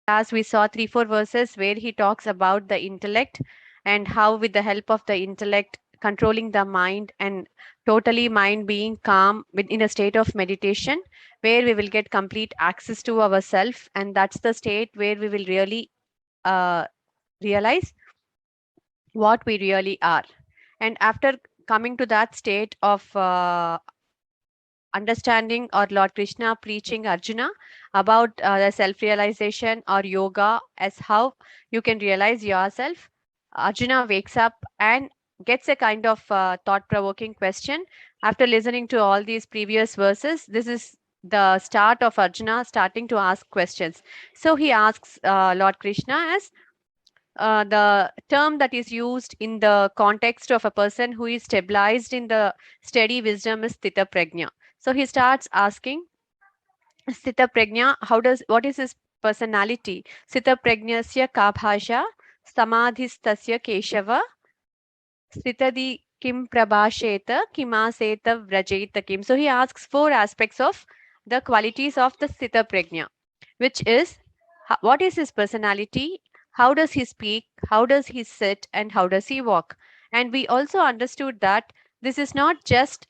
As we saw 3, 4 verses where he talks about the intellect and how with the help of the intellect controlling the mind and totally mind being calm in a state of meditation where we will get complete access to ourself, and that's the state where we will really uh, realize what we really are. And after coming to that state of understanding, or Lord Krishna preaching Arjuna about the self realization or yoga as how you can realize yourself, Arjuna wakes up and gets a kind of thought provoking question. After listening to all these previous verses, this is the start of Arjuna starting to ask questions. So he asks Lord Krishna as the term that is used in the context of a person who is stabilized in the steady wisdom is Sthita Prajna. So he starts asking Sthita Prajna, what is his personality? Sthita Prajnasya ka bhasha, samadhistasya keshava, sthitadi kim prabhasheta, kimaseta vrajeta kim. So he asks four aspects of the qualities of the Sthita Prajna, which is what is his personality, how does he speak, how does he sit, and how does he walk. And we also understood that this is not just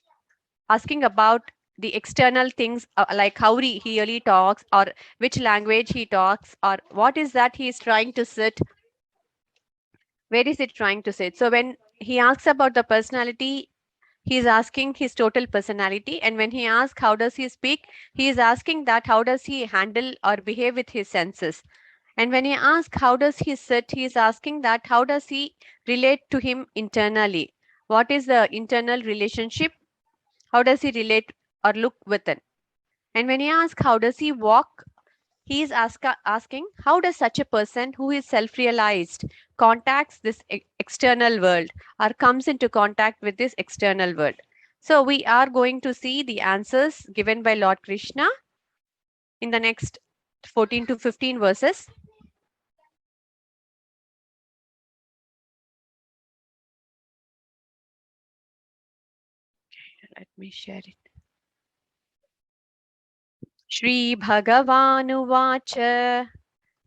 asking about the external things, like how he really talks, or which language he talks, or what is that he is trying to sit, where is it trying to sit. So when he asks about the personality, he is asking his total personality. And when he asks how does he speak, he is asking that how does he handle or behave with his senses. And when he asks how does he sit, he is asking that how does he relate to him internally, what is the internal relationship, how does he relate or look within. And when he asks how does he walk, he is asking how does such a person who is self realized contacts this external world, or comes into contact with this external world. So we are going to see the answers given by Lord Krishna in the next 14 to 15 verses. Let me share it. Shri Bhagavanuvach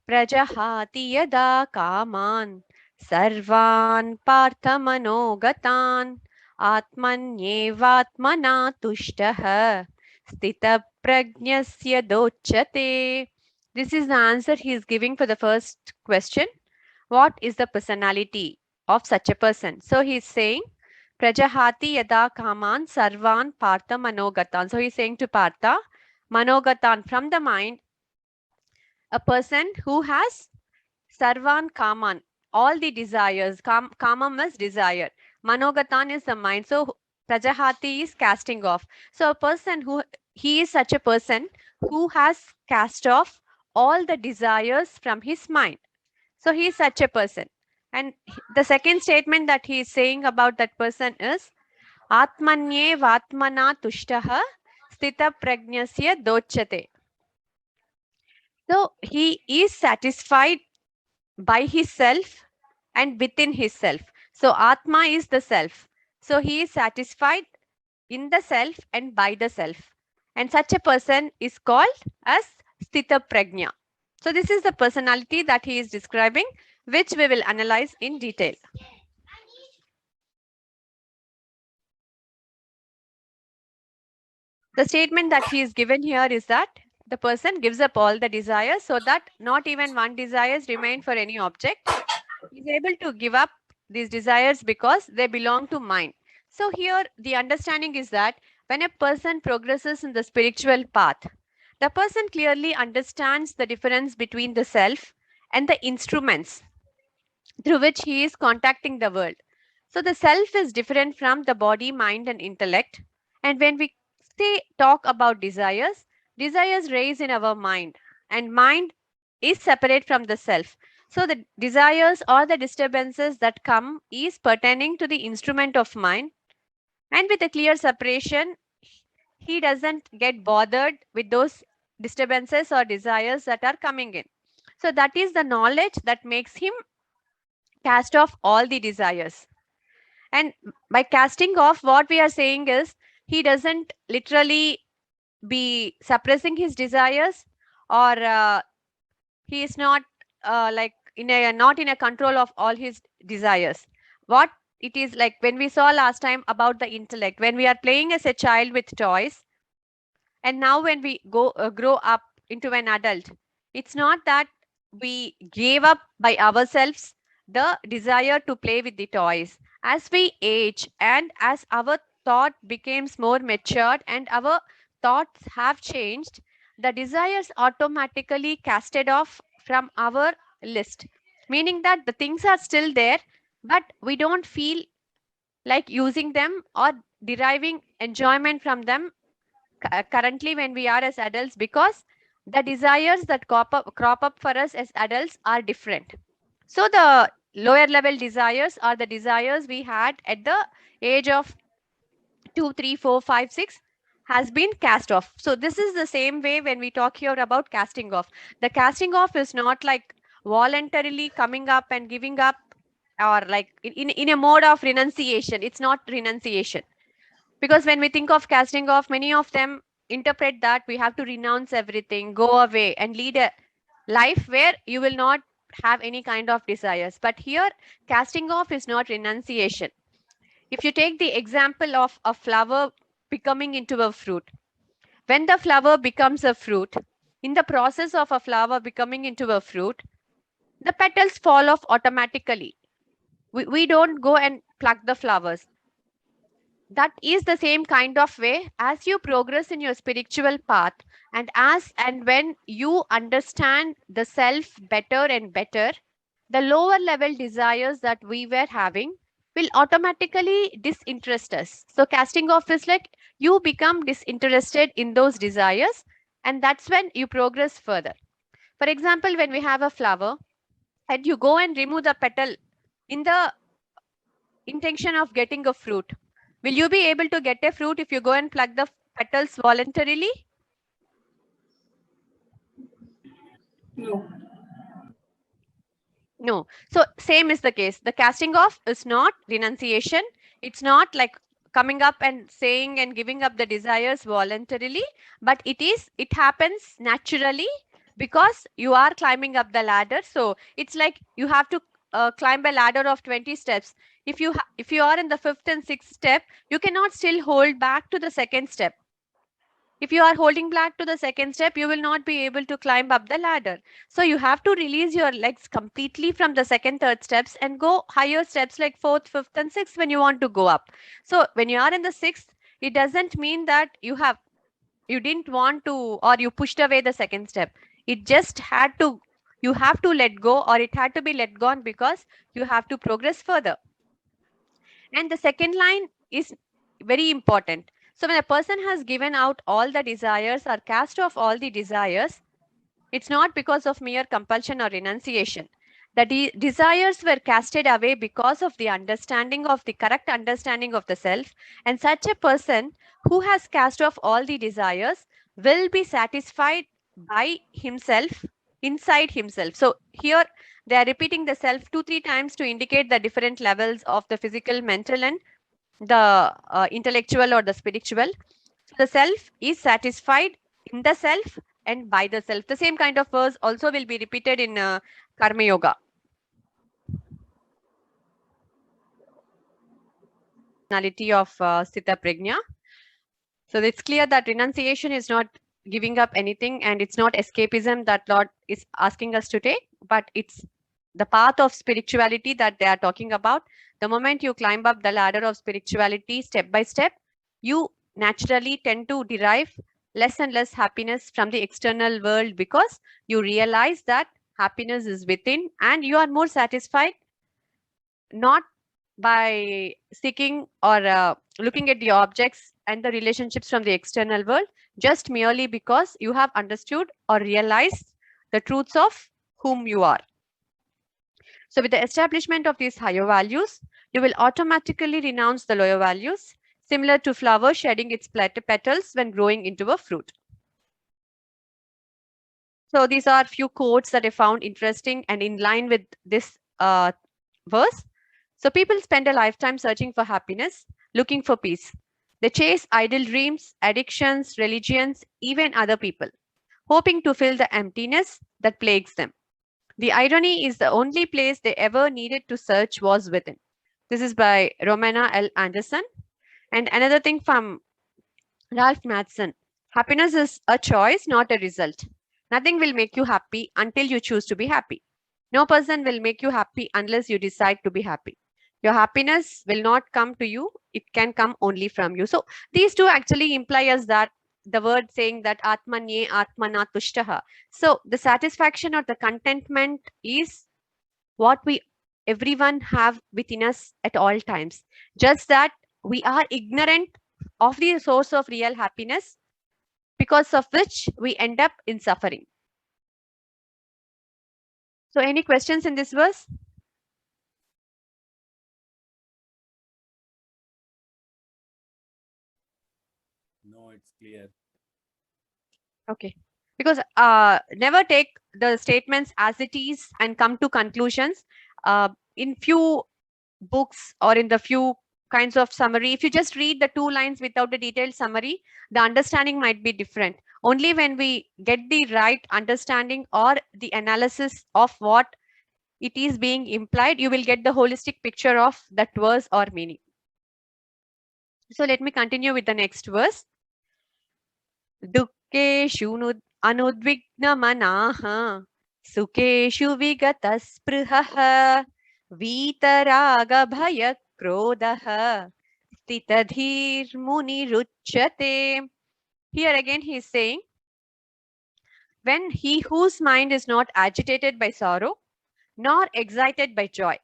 प्रजहाति यदा कामान् सर्वान् पार्थमनोगतान् आत्मन्येवात्मना तुष्टः स्थितप्रज्ञस्य दोच्यते. This is the answer he is giving for the first question. What is the personality of such a person? So he is saying Prajahati yada kaman sarvan partha manogatan. So he is saying to Partha, manogatan, from the mind, a person who has sarvan kaman, all the desires. Kamam is desire, manogatan is the mind. So prajahati is casting off. So a person who, he is such a person who has cast off all the desires from his mind. So he is such a person. And the second statement that he is saying about that person is atmanye vatmana tushtaha sthita prajnasya dochyate. So he is satisfied by his self and within his self. So Atma is the self. So he is satisfied in the self and by the self. And such a person is called as Sthita Prajna. So this is the personality that he is describing, which we will analyze in detail. The statement that he is given here is that the person gives up all the desires so that not even one desires remain for any object. He is able to give up these desires because they belong to mind. So here the understanding is that when a person progresses in the spiritual path, the person clearly understands the difference between the self and the instruments through which he is contacting the world. So the self is different from the body, mind, and intellect. And when we talk about desires, desires raise in our mind, and mind is separate from the self. So the desires or the disturbances that come is pertaining to the instrument of mind, and with a clear separation, he doesn't get bothered with those disturbances or desires that are coming in. So that is the knowledge that makes him cast off all the desires. And by casting off, what we are saying is he doesn't literally be suppressing his desires or he is not like not in a control of all his desires. What it is like when we saw last time about the intellect, when we are playing as a child with toys, and now when we go grow up into an adult, it's not that we gave up by ourselves the desire to play with the toys. As we age and as our thought becomes more matured and our thoughts have changed, the desires automatically casted off from our list, meaning that the things are still there, but we don't feel like using them or deriving enjoyment from them currently when we are as adults, because the desires that crop up for us as adults are different. So the lower level desires are the desires we had at the age of 2, 3, 4, 5, 6 has been cast off. So this is the same way when we talk here about casting off. The casting off is not like voluntarily coming up and giving up, or like in a mode of renunciation. It's not renunciation, because when we think of casting off, many of them interpret that we have to renounce everything, go away and lead a life where you will not have any kind of desires. But here, casting off is not renunciation. If you take the example of a flower becoming into a fruit, when the flower becomes a fruit, in the process of a flower becoming into a fruit, the petals fall off automatically. We don't go and pluck the flowers. That is the same kind of way as you progress in your spiritual path, and as and when you understand the self better and better, the lower level desires that we were having will automatically disinterest us. So casting off is like you become disinterested in those desires, and that's when you progress further. For example, when we have a flower and you go and remove the petal in the intention of getting a fruit, will you be able to get a fruit if you go and pluck the petals voluntarily? No. No. So same is the case. The casting off is not renunciation. It's not like coming up and saying and giving up the desires voluntarily, but it happens naturally because you are climbing up the ladder. So it's like you have to climb a ladder of 20 steps. If you are in the fifth and sixth step, you cannot still hold back to the second step. If you are holding back to the second step, you will not be able to climb up the ladder. So you have to release your legs completely from the second, third steps and go higher steps like fourth, fifth, and sixth when you want to go up. So when you are in the sixth, it doesn't mean that you didn't want to or you pushed away the second step. It just had to, you have to let go, or it had to be let go because you have to progress further. And the second line is very important. So when a person has given out all the desires or cast off all the desires, it's not because of mere compulsion or renunciation. The desires were casted away because of the understanding of the correct understanding of the self. And such a person who has cast off all the desires will be satisfied by himself, inside himself. So here they are repeating the self 2, 3 times to indicate the different levels of the physical, mental, and the intellectual or the spiritual. So the self is satisfied in the self and by the self. The same kind of verse also will be repeated in Karma Yoga. Personality of Sthita Prajna. So it's clear that renunciation is not giving up anything, and it's not escapism that Lord is asking us to take, but it's the path of spirituality that they are talking about. The moment you climb up the ladder of spirituality step by step, you naturally tend to derive less and less happiness from the external world, because you realize that happiness is within and you are more satisfied not by seeking or looking at the objects and the relationships from the external world, just merely because you have understood or realized the truths of whom you are. So with the establishment of these higher values, you will automatically renounce the lower values, similar to flower shedding its petals when growing into a fruit. So these are few quotes that I found interesting and in line with this verse. So people spend a lifetime searching for happiness, looking for peace. They chase idle dreams, addictions, religions, even other people, hoping to fill the emptiness that plagues them. The irony is the only place they ever needed to search was within. This is by Romana L. Anderson. And another thing from Ralph Matheson. Happiness is a choice, not a result. Nothing will make you happy until you choose to be happy. No person will make you happy unless you decide to be happy. Your happiness will not come to you, it can come only from you. So these two actually imply us that the word saying that Atmanye Atmana Tushtaha. So the satisfaction or the contentment is what we everyone have within us at all times. Just that we are ignorant of the source of real happiness, because of which we end up in suffering. So any questions in this verse? No, it's clear. Okay. Because never take the statements as it is and come to conclusions. In few books or in the few kinds of summary, if you just read the 2 lines without a detailed summary, the understanding might be different. Only when we get the right understanding or the analysis of what it is being implied, you will get the holistic picture of that verse or meaning. So let me continue with the next verse. Dukkeshu anudvignamanaha sukeshu vigatasprihah वीतरागभय क्रोधः स्थितधीर्मुनिरुच्यते. Here again he is saying, when he whose mind is not agitated by sorrow nor excited by joy,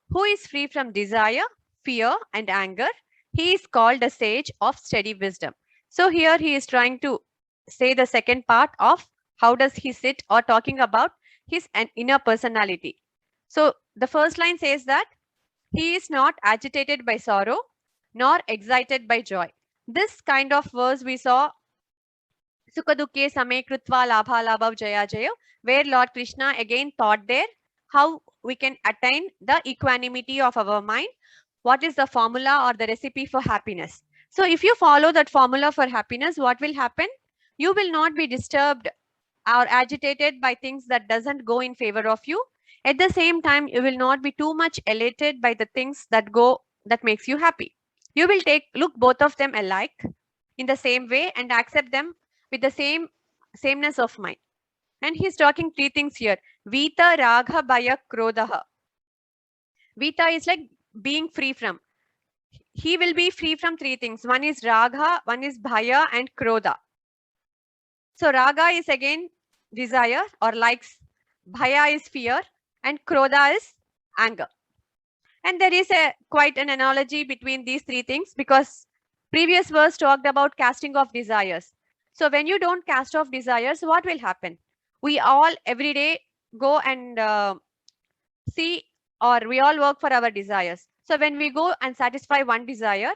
who is free from desire, fear and anger, he is called a sage of steady wisdom. So here he is trying to say the second part of how does he sit, or talking about his inner personality. So the first line says that he is not agitated by sorrow nor excited by joy. This kind of verse we saw Sukadukke Same Krutva Labha Labhav Jaya Jaya, where Lord Krishna again taught there how we can attain the equanimity of our mind. What is the formula or the recipe for happiness? So if you follow that formula for happiness, what will happen? You will not be disturbed or agitated by things that doesn't go in favor of you. At the same time, you will not be too much elated by the things that makes you happy. You will look both of them alike in the same way and accept them with the sameness of mind. And he's talking 3 things here. Vita, Ragha, Bhaya, Krodha. Vita is like being free from. He will be free from 3 things. One is Ragha, one is Bhaya and Krodha. So Raga is again desire or likes. Bhaya is fear and Krodha is anger. And there is quite an analogy between these 3 things, because previous verse talked about casting off desires. So when you don't cast off desires, what will happen? We all every day go and see, or we all work for our desires. So when we go and satisfy one desire,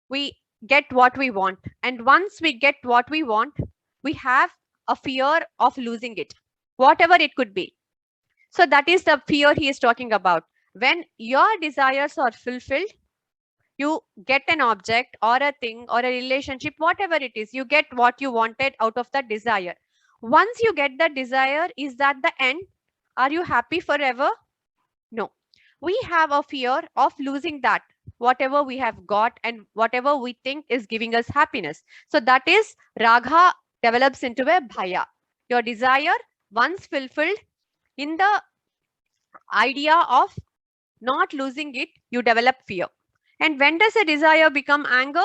we get what we want. And once we get what we want, we have a fear of losing it, whatever it could be. So that is the fear he is talking about. When your desires are fulfilled, you get an object or a thing or a relationship, whatever it is, you get what you wanted out of that desire. Once you get that desire, is that the end? Are you happy forever? No. We have a fear of losing that, whatever we have got and whatever we think is giving us happiness. So that is Ragha develops into a Bhaya. Your desire, once fulfilled, in the idea of not losing it, you develop fear. And when does a desire become anger?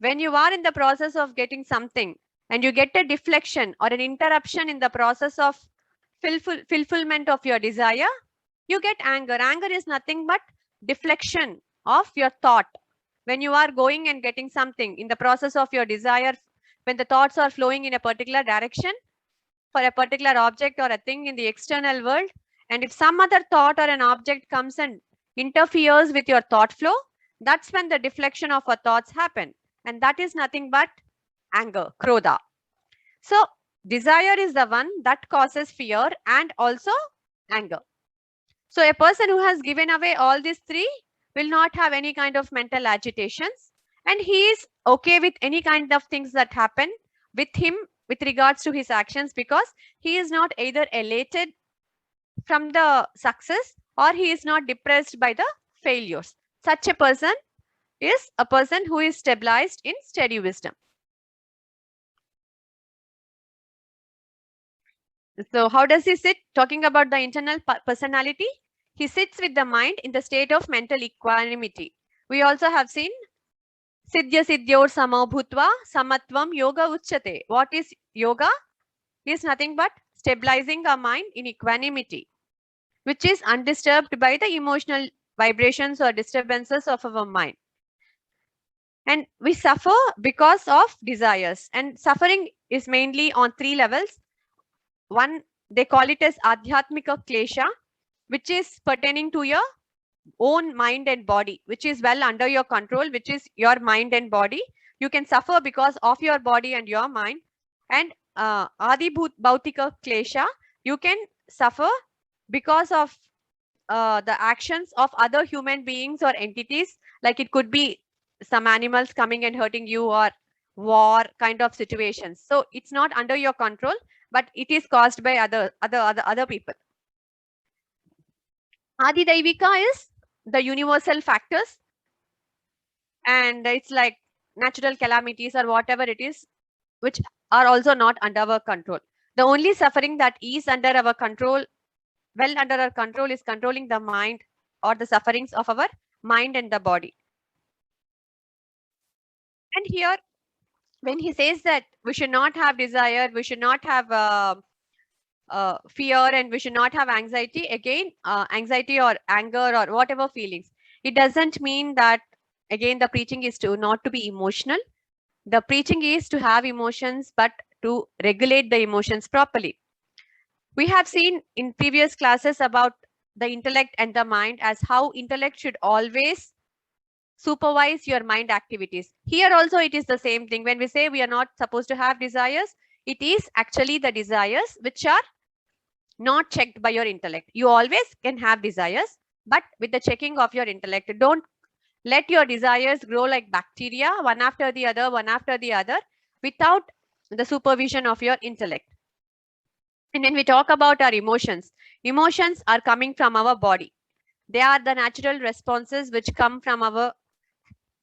When you are in the process of getting something and you get a deflection or an interruption in the process of fulfillment of your desire, you get anger. Anger is nothing but deflection of your thought. When you are going and getting something in the process of your desire, when the thoughts are flowing in a particular direction for a particular object or a thing in the external world, and if some other thought or an object comes and interferes with your thought flow, that's when the deflection of our thoughts happen. And that is nothing but anger, krodha. So desire is the one that causes fear and also anger. So a person who has given away all these 3 will not have any kind of mental agitations, and he is okay with any kind of things that happen with him with regards to his actions, because he is not either elated from the success, or he is not depressed by the failures. Such a person is a person who is stabilized in steady wisdom. So how does he sit? Talking about the internal personality, he sits with the mind in the state of mental equanimity. We also have seen Siddhya Siddhyor Samo Bhutva Samatvam Yoga Uchyate. What is yoga? Is nothing but stabilizing our mind in equanimity, which is undisturbed by the emotional vibrations or disturbances of our mind. And we suffer because of desires, and suffering is mainly on 3 levels. One, they call it as adhyatmika klesha, which is pertaining to your own mind and body, which is well under your control, which is your mind and body. You can suffer because of your body and your mind. And adi bhautika klesha, you can suffer because of the actions of other human beings or entities, like it could be some animals coming and hurting you, or war kind of situations. So it's not under your control, but it is caused by other people. Adi Daivika is the universal factors, and it's like natural calamities or whatever it is, which are also not under our control. The only suffering that is under our control, well under our control, is controlling the mind or the sufferings of our mind and the body. And here, when he says that we should not have desire, we should not have fear, and we should not have anxiety, again, anxiety or anger or whatever feelings, it doesn't mean that, again, the preaching is to not to be emotional. The preaching is to have emotions, but to regulate the emotions properly. We have seen in previous classes about the intellect and the mind, as how intellect should always supervise your mind activities. Here also it is the same thing. When we say we are not supposed to have desires, it is actually the desires which are not checked by your intellect. You always can have desires, but with the checking of your intellect. Don't let your desires grow like bacteria, one after the other, without the supervision of your intellect. And when we talk about our emotions, emotions are coming from our body. They are the natural responses which come from our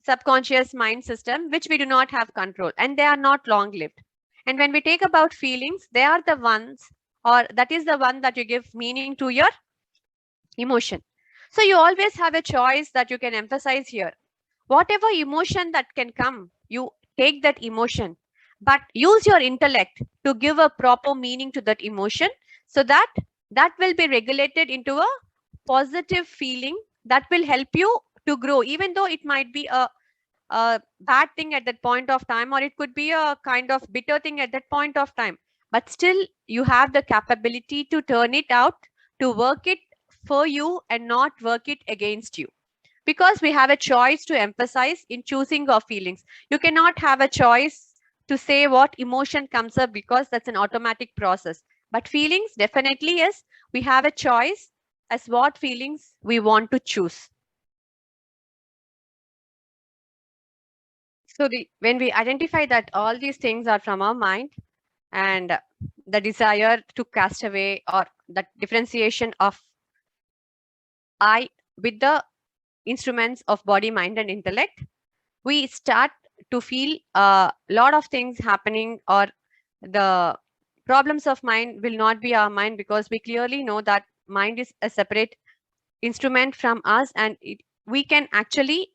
subconscious mind system, which we do not have control, and they are not long lived. And when we take about feelings, they are the ones, or that is the one that you give meaning to your emotion. So you always have a choice that you can emphasize here. Whatever emotion that can come, you take that emotion, but use your intellect to give a proper meaning to that emotion, so that that will be regulated into a positive feeling that will help you to grow, even though it might be a bad thing at that point of time, or it could be a kind of bitter thing at that point of time, but still you have the capability to turn it out, to work it for you and not work it against you, because we have a choice to emphasize in choosing our feelings. You cannot have a choice to say what emotion comes up, because that's an automatic process. But feelings, definitely, yes, we have a choice as what feelings we want to choose. So when we identify that all these things are from our mind, and the desire to cast away, or the differentiation of I with the instruments of body, mind, and intellect, we start to feel a lot of things happening, or the problems of mind will not be our mind, because we clearly know that mind is a separate instrument from us, and we can actually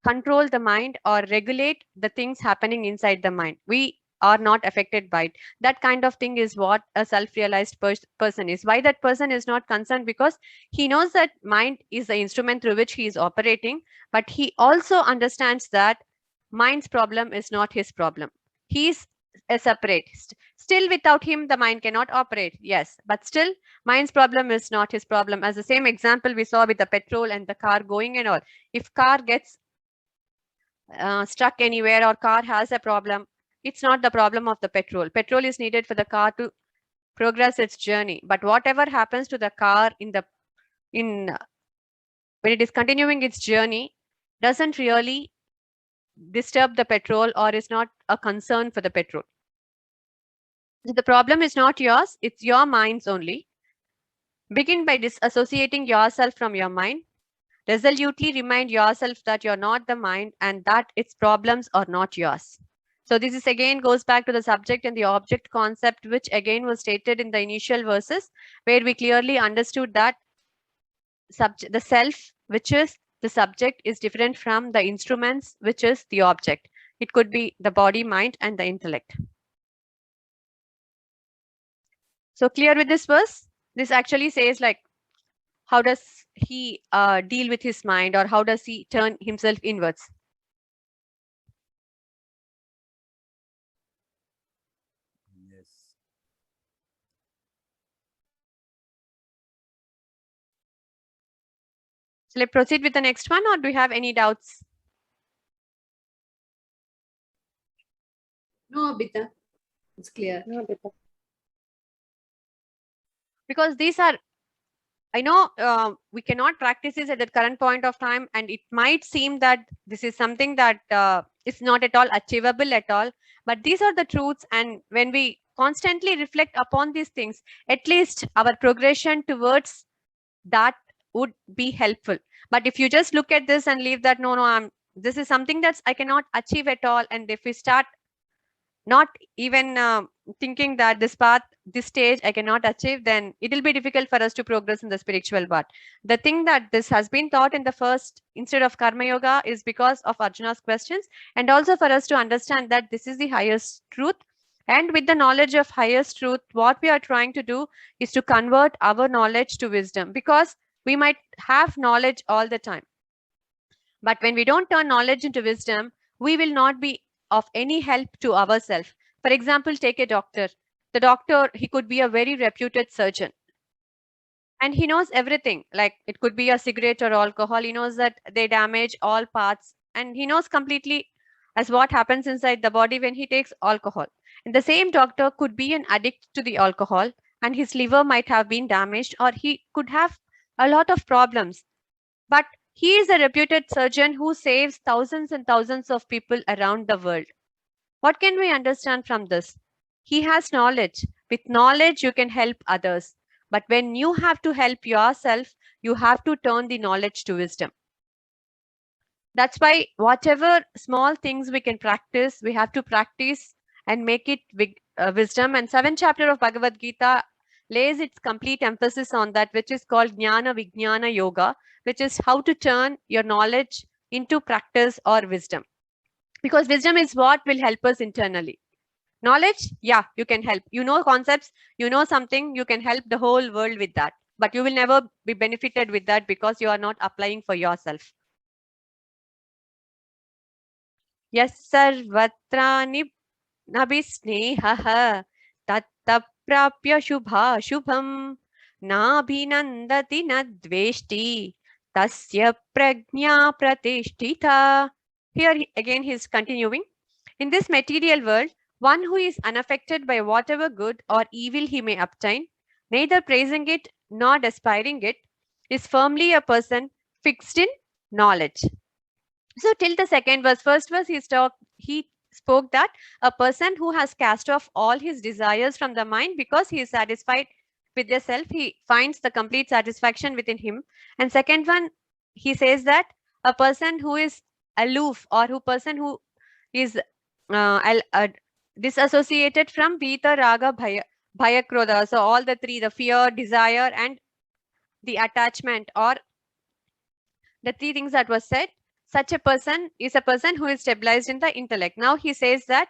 control the mind or regulate the things happening inside the mind. We are not affected by it. That kind of thing is what a self-realized person is. Why that person is not concerned? Because he knows that mind is the instrument through which he is operating, but he also understands that mind's problem is not his problem. He is a separate. Still, without him, the mind cannot operate. Yes, but still, mind's problem is not his problem. As the same example we saw with the petrol and the car going and all. If car gets stuck anywhere, or car has a problem, it's not the problem of the petrol. Petrol is needed for the car to progress its journey. But whatever happens to the car when it is continuing its journey, doesn't really disturb the petrol, or is not a concern for the petrol. So the problem is not yours, it's your mind's only. Begin by disassociating yourself from your mind. Resolutely remind yourself that you're not the mind and that its problems are not yours. So this is again goes back to the subject and the object concept, which again was stated in the initial verses, where we clearly understood that the self, which is the subject, is different from the instruments, which is the object. It could be the body, mind, and the intellect. So clear with this verse? This actually says like, how does he deal with his mind, or how does he turn himself inwards? Yes. So let's proceed with the next one, or do you have any doubts? No, Abhita. It's clear. Because these are, I know we cannot practice this at the current point of time, and it might seem that this is something that is not at all achievable at all. But these are the truths, and when we constantly reflect upon these things, at least our progression towards that would be helpful. But if you just look at this and leave that, no, this is something that's I cannot achieve at all, and if we start not even thinking that this path, this stage I cannot achieve, then it will be difficult for us to progress in the spiritual path. The thing that this has been taught in the first instead of karma yoga is because of Arjuna's questions, and also for us to understand that this is the highest truth. And with the knowledge of highest truth, what we are trying to do is to convert our knowledge to wisdom, because we might have knowledge all the time, but when we don't turn knowledge into wisdom, we will not be of any help to ourselves. For example, take a doctor. The doctor, he could be a very reputed surgeon, and he knows everything. Like it could be a cigarette or alcohol. He knows that they damage all parts, and he knows completely as what happens inside the body when he takes alcohol. And the same doctor could be an addict to the alcohol, and his liver might have been damaged, or he could have a lot of problems, but he is a reputed surgeon who saves thousands and thousands of people around the world. What can we understand from this? He has knowledge. With knowledge, you can help others. But when you have to help yourself, you have to turn the knowledge to wisdom. That's why whatever small things we can practice, we have to practice and make it wisdom. And 7th chapter of Bhagavad Gita lays its complete emphasis on that, which is called Jnana Vijnana Yoga, which is how to turn your knowledge into practice or wisdom. Because wisdom is what will help us internally. Knowledge, yeah, you can help. You know concepts, you know something, you can help the whole world with that. But you will never be benefited with that because you are not applying for yourself. Yes, sarvatra nabhisnehah tattaprapya shubha shubham nabhinandati nadveshti tasya prajna pratishtita. Here again he is continuing. In this material world, one who is unaffected by whatever good or evil he may obtain, neither praising it nor despairing it, is firmly a person fixed in knowledge. So till the second verse, first verse he spoke that a person who has cast off all his desires from the mind because he is satisfied with the self, he finds the complete satisfaction within him. And second one, he says that a person who is aloof, or who person who is disassociated from Vita, Raga, Bhaya, Krodha. So all the three, the fear, desire, and the attachment, or the three things that was said, such a person is a person who is stabilized in the intellect. Now he says that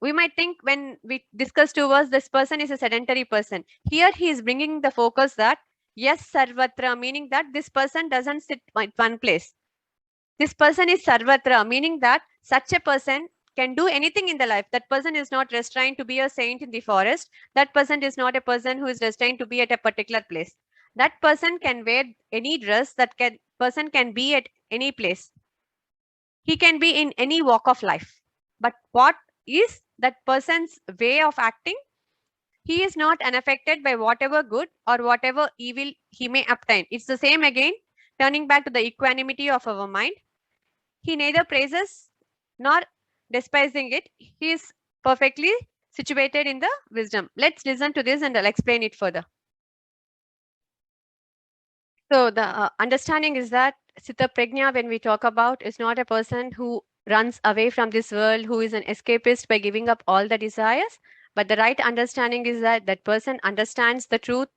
we might think when we discuss two words, this person is a sedentary person. Here he is bringing the focus that yes, sarvatra, meaning that this person doesn't sit in one place. This person is sarvatra, meaning that such a person can do anything in the life. That person is not restrained to be a saint in the forest. That person is not a person who is restrained to be at a particular place. That person can wear any dress. Person can be at any place. He can be in any walk of life. But what is that person's way of acting? He is not unaffected by whatever good or whatever evil he may obtain. It's the same again, turning back to the equanimity of our mind. He neither praises nor despising it. He is perfectly situated in the wisdom. Let's listen to this and I'll explain it further. So the understanding is that Sita Prajna, when we talk about, is not a person who runs away from this world, who is an escapist by giving up all the desires. But the right understanding is that that person understands the truth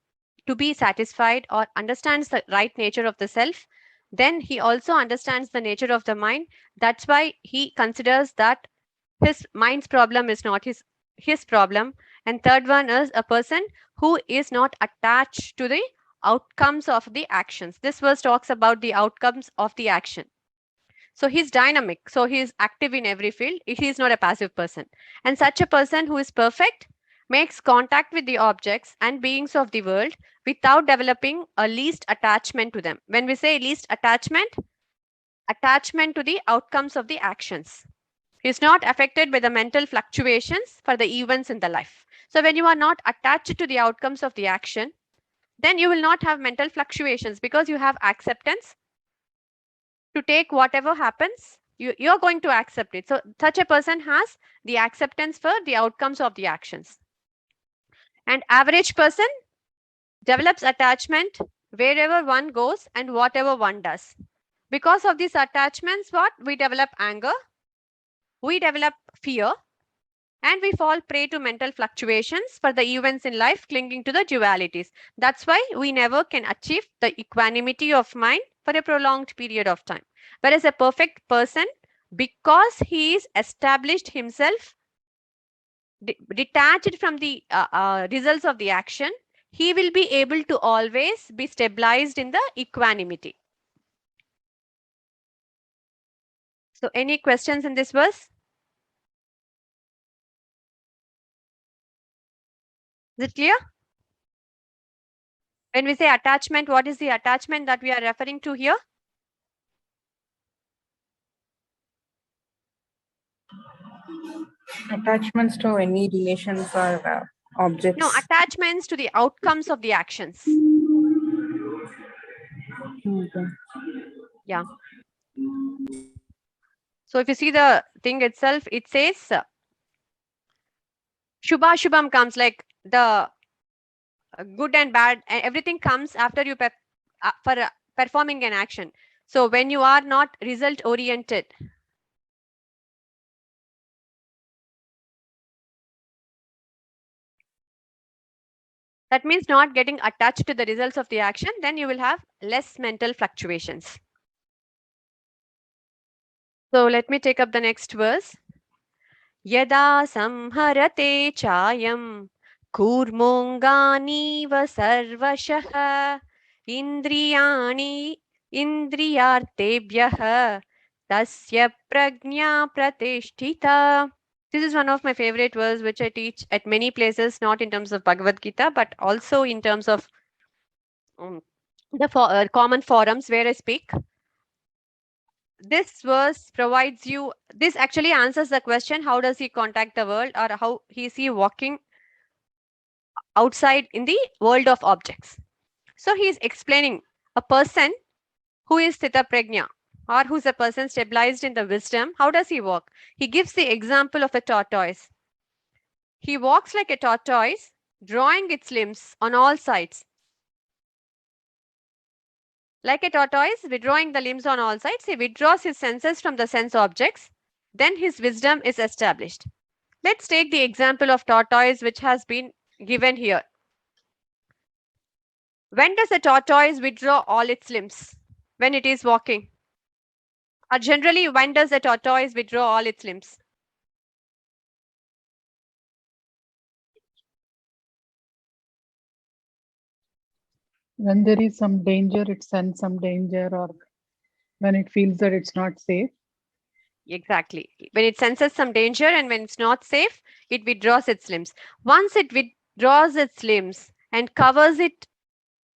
to be satisfied or understands the right nature of the self. Then he also understands the nature of the mind. That's why he considers that his mind's problem is not his problem. And third one is a person who is not attached to the outcomes of the actions. This verse talks about the outcomes of the action. So he's dynamic, so he is active in every field. He is not a passive person. And such a person who is perfect makes contact with the objects and beings of the world without developing a least attachment to them. When we say least attachment to the outcomes of the actions. He is not affected by the mental fluctuations for the events in the life. So when you are not attached to the outcomes of the action, then you will not have mental fluctuations because you have acceptance to take whatever happens. You're going to accept it. So such a person has the acceptance for the outcomes of the actions. And average person develops attachment wherever one goes and whatever one does. Because of these attachments, what? We develop anger, we develop fear, and we fall prey to mental fluctuations for the events in life, clinging to the dualities. That's why we never can achieve the equanimity of mind for a prolonged period of time. Whereas a perfect person, because he is established himself, detached from the results of the action, he will be able to always be stabilized in the equanimity. So any questions in this verse? Is it clear? When we say attachment, what is the attachment that we are referring to here? Attachments to any relations or objects. No, attachments to the outcomes of the actions. Okay. Yeah. So if you see the thing itself, it says Shubha Shubham comes, like the good and bad, and everything comes after you performing an action. So when you are not result oriented, that means not getting attached to the results of the action, then you will have less mental fluctuations. So let me take up the next verse. Yada samharate chayam kurmonganiva sarvashah indriyani indriyartebhyah tasya prajna pratishtita. This is one of my favorite verses which I teach at many places, not in terms of Bhagavad Gita, but also in terms of the common forums where I speak. This verse provides you, this actually answers the question, how does he contact the world, or how is he walking outside in the world of objects. So he is explaining a person who is Sthita Prajna, or who's a person stabilized in the wisdom. How does he walk? He gives the example of a tortoise. He walks like a tortoise, drawing its limbs on all sides. Like a tortoise, withdrawing the limbs on all sides, he withdraws his senses from the sense objects. Then his wisdom is established. Let's take the example of tortoise which has been given here. When does a tortoise withdraw all its limbs? When it is walking. Or generally, when does a tortoise withdraw all its limbs? When there is some danger, it sends some danger, or when it feels that it's not safe. Exactly. When it senses some danger and when it's not safe, it withdraws its limbs. Once it withdraws its limbs and covers it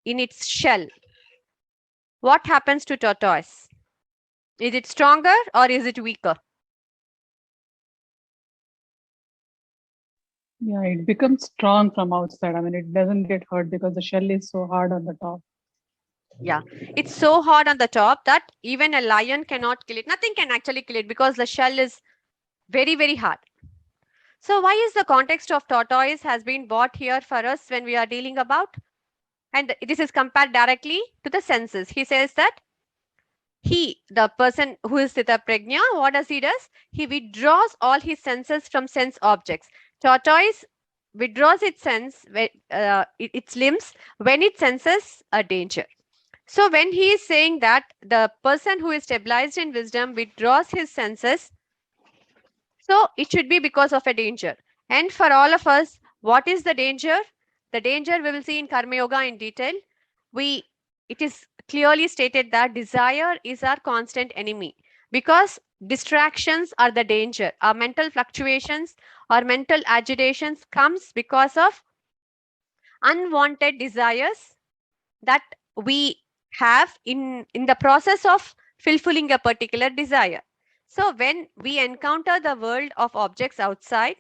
in its shell, what happens to tortoise? Is it stronger or is it weaker? Yeah, it becomes strong from outside. I mean, it doesn't get hurt because the shell is so hard on the top. Yeah, it's so hard on the top that even a lion cannot kill it. Nothing can actually kill it because the shell is very, very hard. So why is the context of tortoise has been brought here for us when we are dealing about And this is compared directly to the senses. He says that the person who is Sthita Prajna, what does he does? He withdraws all his senses from sense objects. Tortoise withdraws its its limbs when it senses a danger. So when he is saying that the person who is stabilized in wisdom withdraws his senses, so it should be because of a danger. And for all of us, what is the danger? The danger we will see in Karma Yoga in detail. It is clearly stated that desire is our constant enemy, because distractions are the danger. Our mental fluctuations, our mental agitations comes because of unwanted desires that we have in the process of fulfilling a particular desire. So when we encounter the world of objects outside,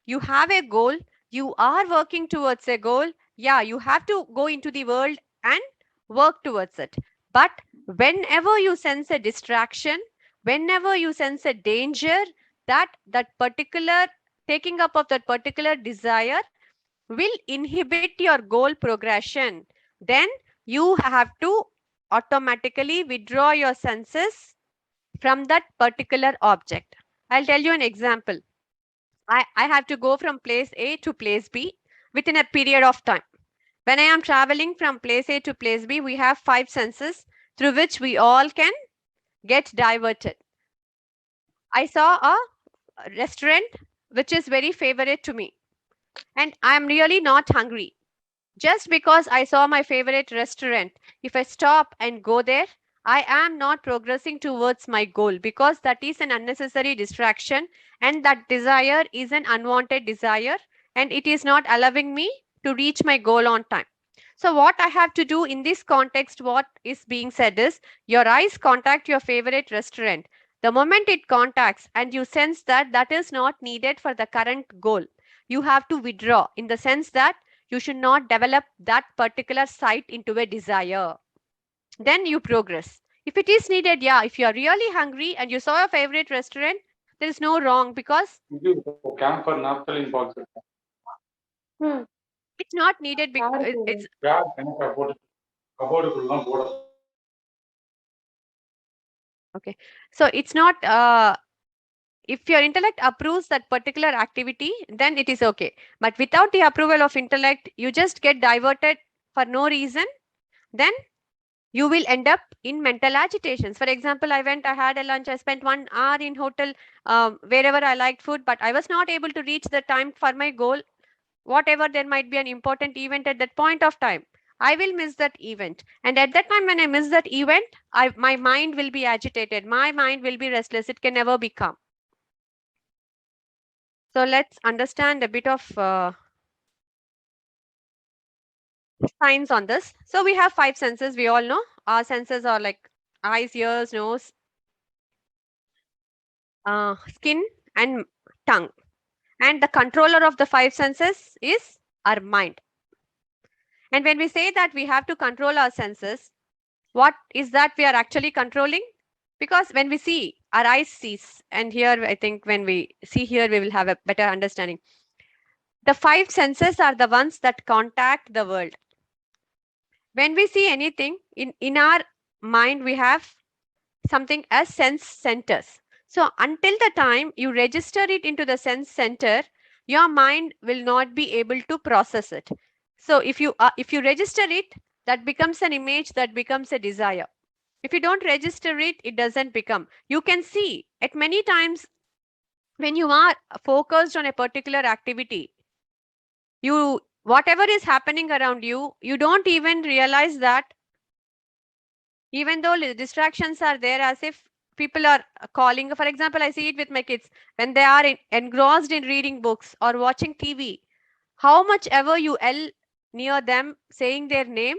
you have a goal, you are working towards a goal. Yeah, you have to go into the world and work towards it. But whenever you sense a distraction, whenever you sense a danger, that particular taking up of that particular desire will inhibit your goal progression. Then you have to automatically withdraw your senses from that particular object. I'll tell you an example. I have to go from place A to place B within a period of time. When I am traveling from place A to place B, we have 5 senses through which we all can get diverted. I saw a restaurant which is very favorite to me, and I am really not hungry. Just because I saw my favorite restaurant, if I stop and go there, I am not progressing towards my goal, because that is an unnecessary distraction, and that desire is an unwanted desire, and it is not allowing me to reach my goal on time. So what I have to do in this context, what is being said is, your eyes contact your favorite restaurant. The moment it contacts and you sense that that is not needed for the current goal, you have to withdraw, in the sense that you should not develop that particular site into a desire. Then you progress. If it is needed, yeah, if you are really hungry and you saw your favorite restaurant, there is no wrong, because camper naphthalene box it's not needed because it's okay. So it's not if your intellect approves that particular activity, then it is okay. But without the approval of intellect, you just get diverted for no reason, then you will end up in mental agitations. For example, I had a lunch, I spent 1 hour in hotel, wherever I liked food, but I was not able to reach the time for my goal. Whatever, there might be an important event at that point of time, I will miss that event. And at that time, when I miss that event, my mind will be agitated. My mind will be restless. It can never be calm. So let's understand a bit of science on this. So we have 5 senses. We all know our senses are like eyes, ears, nose, skin, and tongue. And the controller of the 5 senses is our mind. And when we say that we have to control our senses, what is that we are actually controlling? Because when we see, our eyes sees, and here I think when we see here, we will have a better understanding. The 5 senses are the ones that contact the world. When we see anything, in our mind, we have something as sense centers. So until the time you register it into the sense center, your mind will not be able to process it. So if you register it, that becomes an image, that becomes a desire. If you don't register it, it doesn't become. You can see at many times when you are focused on a particular activity, whatever is happening around you, you don't even realize that, even though distractions are there, as if people are calling. For example, I see it with my kids when they are engrossed in reading books or watching TV. How much ever you yell near them saying their name,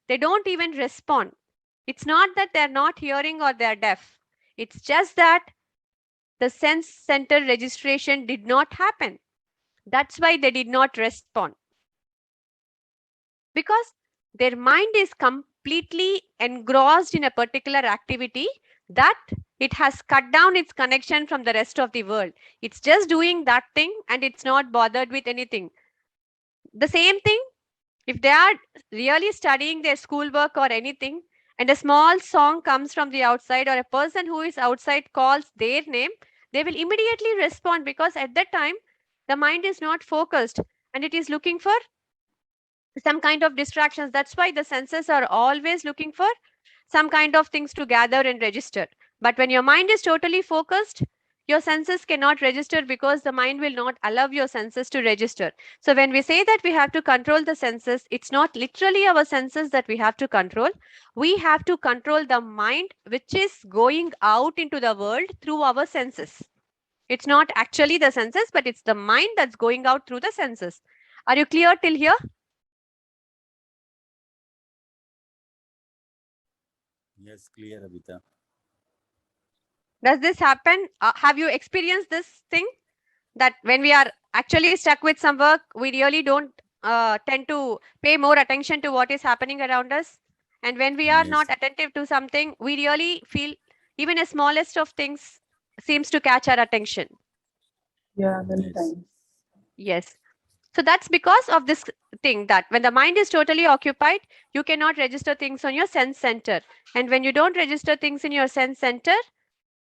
they don't even respond. It's not that they're not hearing or they're deaf. It's just that the sense center registration did not happen. That's why they did not respond. Because their mind is completely engrossed in a particular activity that it has cut down its connection from the rest of the world. It's just doing that thing and it's not bothered with anything. The same thing If they are really studying their schoolwork or anything, and a small song comes from the outside, or a person who is outside calls their name, they will immediately respond, because at that time the mind is not focused and it is looking for some kind of distractions. That's why the senses are always looking for some kind of things to gather and register. But when your mind is totally focused, your senses cannot register, because the mind will not allow your senses to register. So when we say that we have to control the senses, it's not literally our senses that we have to control. We have to control the mind which is going out into the world through our senses. It's not actually the senses, but it's the mind that's going out through the senses. Are you clear till here? Yes, clear, Abhita. Does this happen? Have you experienced this thing, that when we are actually stuck with some work, we really don't tend to pay more attention to what is happening around us? And when we are not Yes. attentive to something, we really feel even a smallest of things seems to catch our attention. Yeah, many Yes. times. Yes. So that's because of this thing, that when the mind is totally occupied, you cannot register things on your sense center. And when you don't register things in your sense center,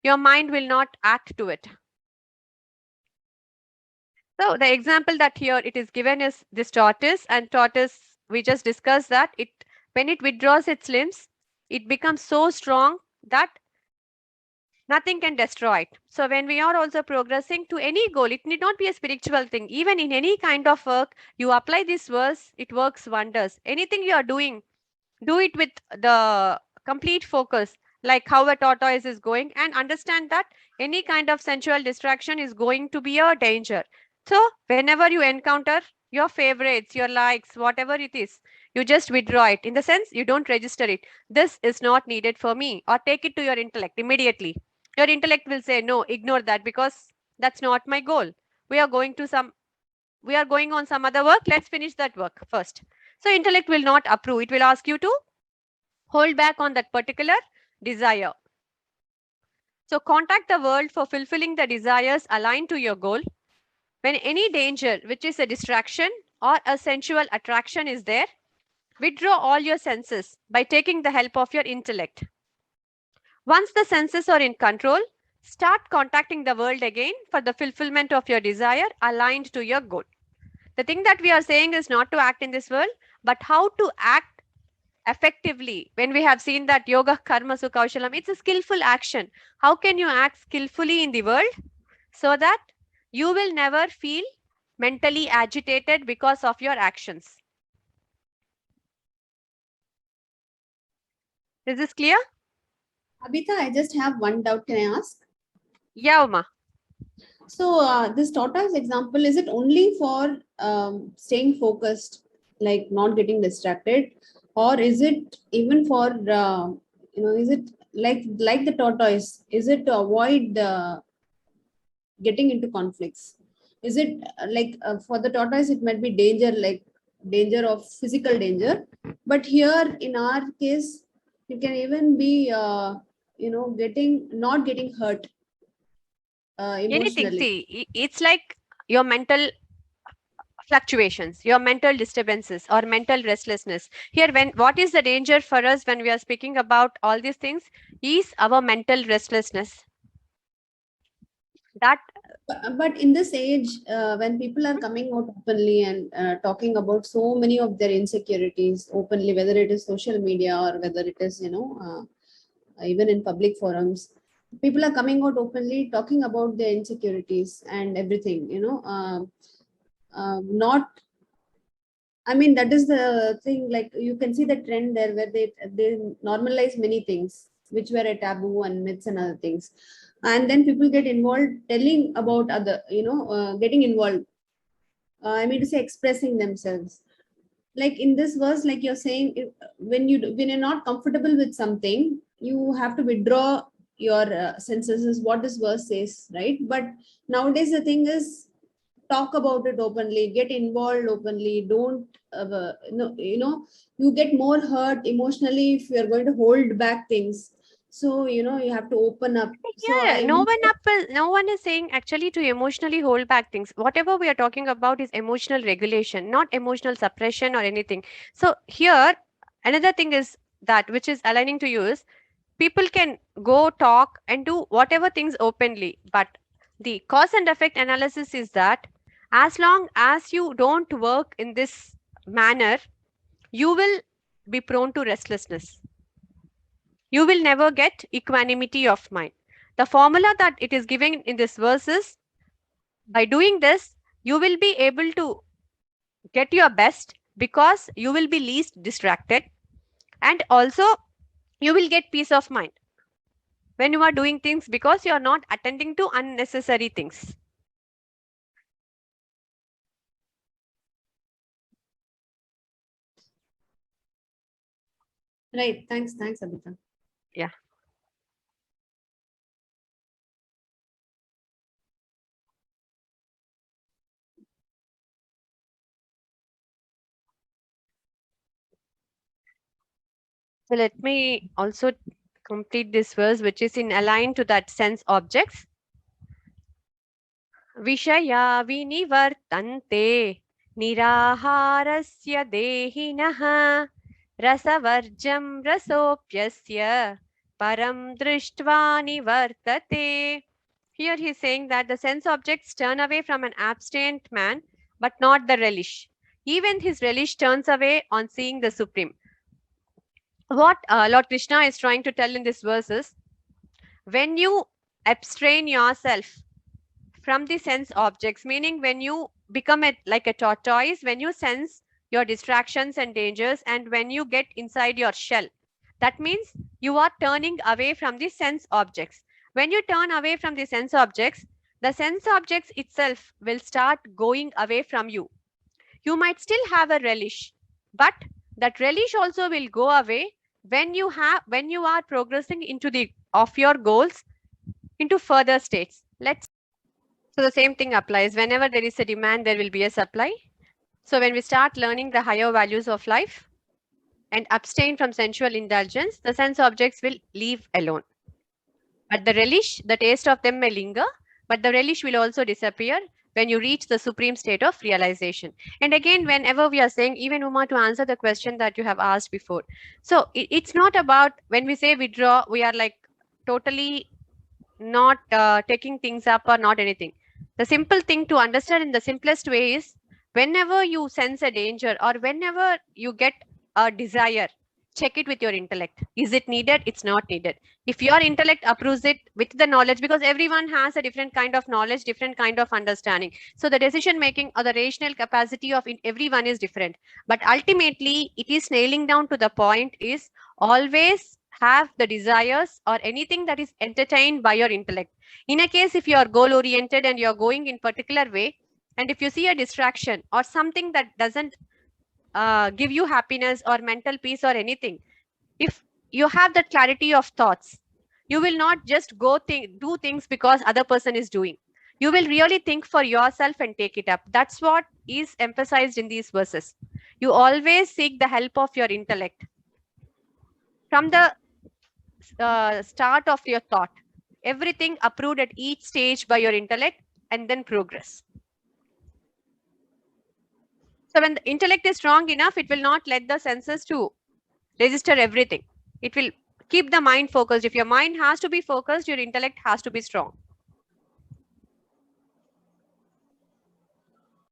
your mind will not act to it. So the example that here it is given is this tortoise, and tortoise, we just discussed that it, when it withdraws its limbs, it becomes so strong that nothing can destroy it. So when we are also progressing to any goal, it need not be a spiritual thing. Even in any kind of work, you apply this verse, it works wonders. Anything you are doing, do it with the complete focus, like how a tortoise is going, and understand that any kind of sensual distraction is going to be a danger. So whenever you encounter your favorites, your likes, whatever it is, you just withdraw it. In the sense, you don't register it. This is not needed for me, or take it to your intellect immediately. Your intellect will say, no, ignore that, because that's not my goal. We are going on some other work. Let's finish that work first. So intellect will not approve. It will ask you to hold back on that particular desire. So contact the world for fulfilling the desires aligned to your goal. When any danger, which is a distraction or a sensual attraction, is there, withdraw all your senses by taking the help of your intellect. Once the senses are in control, start contacting the world again for the fulfillment of your desire aligned to your goal. The thing that we are saying is not to act in this world, but how to act effectively. When we have seen that yoga karma sukaushalam, it's a skillful action. How can you act skillfully in the world so that you will never feel mentally agitated because of your actions? Is this clear? Abhita, I just have one doubt. Can I ask? Yeah, Uma. So this tortoise example, is it only for staying focused, like not getting distracted, or is it even for is it like the tortoise? Is it to avoid getting into conflicts? Is it for the tortoise it might be danger, like danger of physical danger, but here in our case it can even be not getting hurt Anything. emotionally. See, it's like your mental fluctuations, your mental disturbances or mental restlessness. Here, when what is the danger for us when we are speaking about all these things is our mental restlessness. That But in this age, when people are coming out openly and talking about so many of their insecurities openly, whether it is social media or whether it is, even in public forums, people are coming out openly talking about their insecurities and everything, not, I mean, that is the thing, like you can see the trend there where they normalize many things which were a taboo and myths and other things. And then people get involved telling about other, getting involved. I mean to say expressing themselves. Like in this verse, like you're saying, when you're not comfortable with something, you have to withdraw your senses, is what this verse says, right? But nowadays the thing is, talk about it openly, get involved openly, don't you get more hurt emotionally if you're going to hold back things. So, you know, you have to open up. So Yeah, I no will no one is saying actually to emotionally hold back things. Whatever we are talking about is emotional regulation, not emotional suppression or anything. So here, another thing is that which is aligning to you is people can go talk and do whatever things openly, but the cause and effect analysis is that as long as you don't work in this manner, you will be prone to restlessness. You will never get equanimity of mind. The formula that it is giving in this verse is by doing this, you will be able to get your best because you will be least distracted, and also you will get peace of mind when you are doing things because you are not attending to unnecessary things. right. Thanks, Abhita. Yeah. So let me also complete this verse, which is in align to that sense objects. Vishaya vinivartante niraharasya dehinaha rasavarjam rasopyasya param drishtva nivartate. Here he is saying that the sense objects turn away from an abstinent man, but not the relish. Even his relish turns away on seeing the Supreme. What Lord Krishna is trying to tell in this verse is when you abstain yourself from the sense objects, meaning when you become like a tortoise, when you sense your distractions and dangers, and when you get inside your shell, that means you are turning away from the sense objects. When you turn away from the sense objects, the sense objects itself will start going away from you. You might still have a relish, but that relish also will go away when you are progressing into the of your goals into further states. So the same thing applies. Whenever there is a demand, there will be a supply. So when we start learning the higher values of life and abstain from sensual indulgence, the sense objects will leave alone. But the relish, the taste of them may linger, but the relish will also disappear when you reach the supreme state of realization. And again, whenever we are saying, even Uma, to answer the question that you have asked before. So it's not about when we say withdraw, we are like totally not taking things up or not anything. The simple thing to understand in the simplest way is whenever you sense a danger or whenever you get a desire, check it with your intellect. Is it needed? It's not needed. If your intellect approves it with the knowledge, because everyone has a different kind of knowledge, different kind of understanding. So the decision making or the rational capacity of everyone is different. But ultimately, it is nailing down to the point is always have the desires or anything that is entertained by your intellect. In a case, if you are goal oriented and you're going in particular way, and if you see a distraction or something that doesn't give you happiness or mental peace or anything, if you have that clarity of thoughts, you will not just do things because other person is doing. You will really think for yourself and take it up. That's what is emphasized in these verses. You always seek the help of your intellect from the start of your thought. Everything approved at each stage by your intellect and then progress. So when the intellect is strong enough, it will not let the senses to register everything. It will keep the mind focused. If your mind has to be focused, your intellect has to be strong.